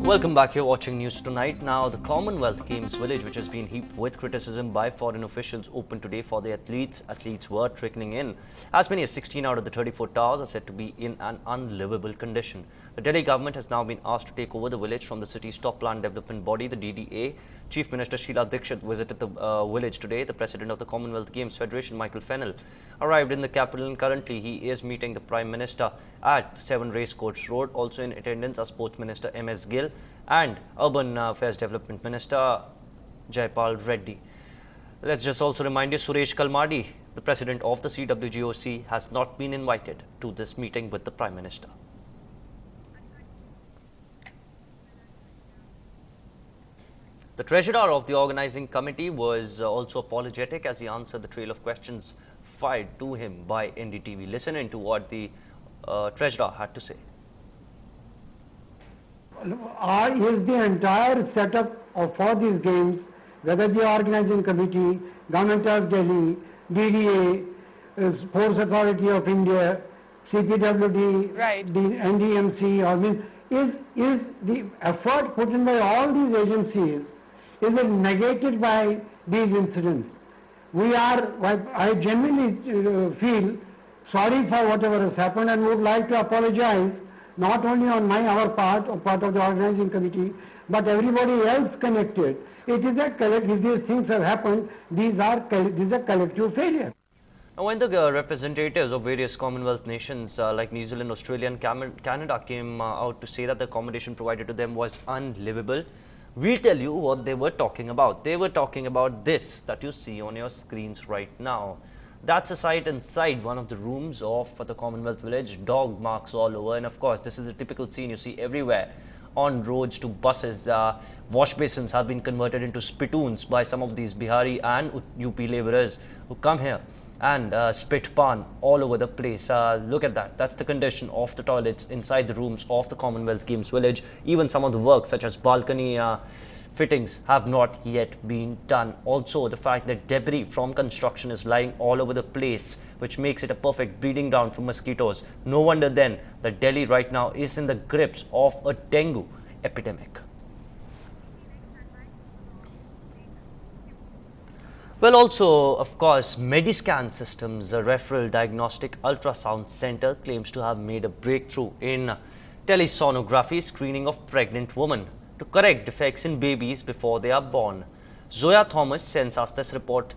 Welcome back. You're watching News Tonight. Now, the Commonwealth Games village, which has been heaped with criticism by foreign officials, opened today for the athletes. Athletes were trickling in. As many as 16 out of the 34 towers are said to be in an unlivable condition. The Delhi government has now been asked to take over the village from the city's top planned development body, the DDA. Chief Minister Sheila Dikshit visited the village today. The president of the Commonwealth Games Federation, Michael Fennell, arrived in the capital, and currently he is meeting the Prime Minister at 7 Racecourse Road. Also in attendance are Sports Minister M.S. Gill and Urban Affairs Development Minister Jaipal Reddy. Let's just also remind you, Suresh Kalmadi, the president of the CWGOC, has not been invited to this meeting with the Prime Minister. The treasurer of the organizing committee was also apologetic as he answered the trail of questions fired to him by NDTV. Listen into what the treasurer had to say. Is the entire setup for these games, whether the organizing committee, Government of Delhi, DDA, Sports Authority of India, CPWD, right, the NDMC, is the effort put in by all these agencies, is it negated by these incidents? I genuinely feel sorry for whatever has happened and would like to apologize not only on our part or part of the organizing committee, but everybody else connected. It is a collective, if these things have happened, these are a collective failure. Now, when the representatives of various Commonwealth nations like New Zealand, Australia and Canada came out to say that the accommodation provided to them was unlivable, we'll tell you what they were talking about. They were talking about this that you see on your screens right now. That's a sight inside one of the rooms of the Commonwealth Village. Dog marks all over, and of course this is a typical scene you see everywhere. On roads to buses, wash basins have been converted into spittoons by some of these Bihari and UP labourers who come here and spit pan all over the place. Look at that. That's the condition of the toilets inside the rooms of the Commonwealth Games Village. Even some of the work such as balcony fittings have not yet been done. Also, the fact that debris from construction is lying all over the place, which makes it a perfect breeding ground for mosquitoes. No wonder then that Delhi right now is in the grips of a dengue epidemic. Well, also, of course, Mediscan Systems, a referral diagnostic ultrasound center, claims to have made a breakthrough in telesonography screening of pregnant women to correct defects in babies before they are born. Zoya Thomas sends us this report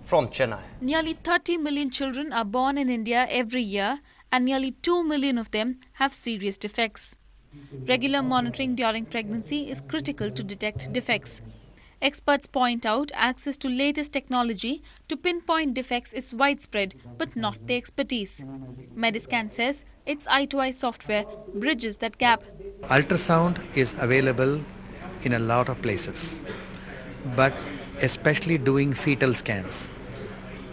from Chennai. Nearly 30 million children are born in India every year, and nearly 2 million of them have serious defects. Regular monitoring during pregnancy is critical to detect defects. Experts point out access to latest technology to pinpoint defects is widespread, but not the expertise. Mediscan says its eye-to-eye software bridges that gap. Ultrasound is available in a lot of places, but especially doing fetal scans.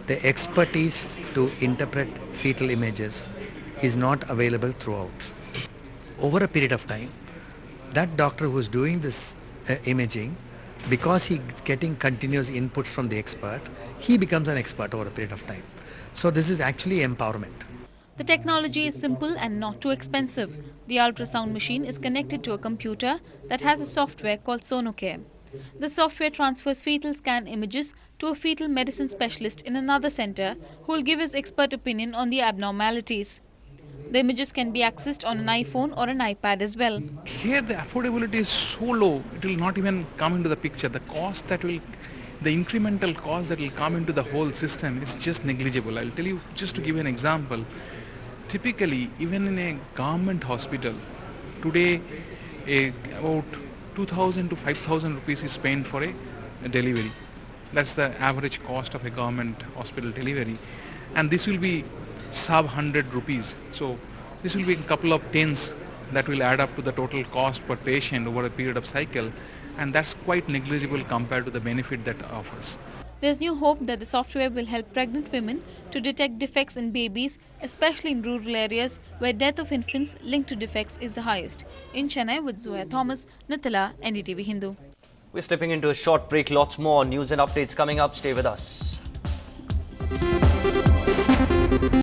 The expertise to interpret fetal images is not available throughout. Over a period of time, that doctor who is doing this imaging, because he's getting continuous inputs from the expert, he becomes an expert over a period of time. So this is actually empowerment. The technology is simple and not too expensive. The ultrasound machine is connected to a computer that has a software called SonoCare. The software transfers fetal scan images to a fetal medicine specialist in another center who will give his expert opinion on the abnormalities. The images can be accessed on an iPhone or an iPad as well. Here the affordability is so low, it will not even come into the picture. The incremental cost that will come into the whole system is just negligible. I'll tell you, just to give you an example, typically even in a government hospital, today about 2,000 to 5,000 rupees is spent for a delivery. That's the average cost of a government hospital delivery. And this will be sub 100 rupees. So this will be a couple of tens that will add up to the total cost per patient over a period of cycle, and that's quite negligible compared to the benefit that offers. There's new hope that the software will help pregnant women to detect defects in babies, especially in rural areas where death of infants linked to defects is the highest. In Chennai with Zoya Thomas, Natala, NDTV Hindu. We're stepping into a short break. Lots more news and updates coming up. Stay with us.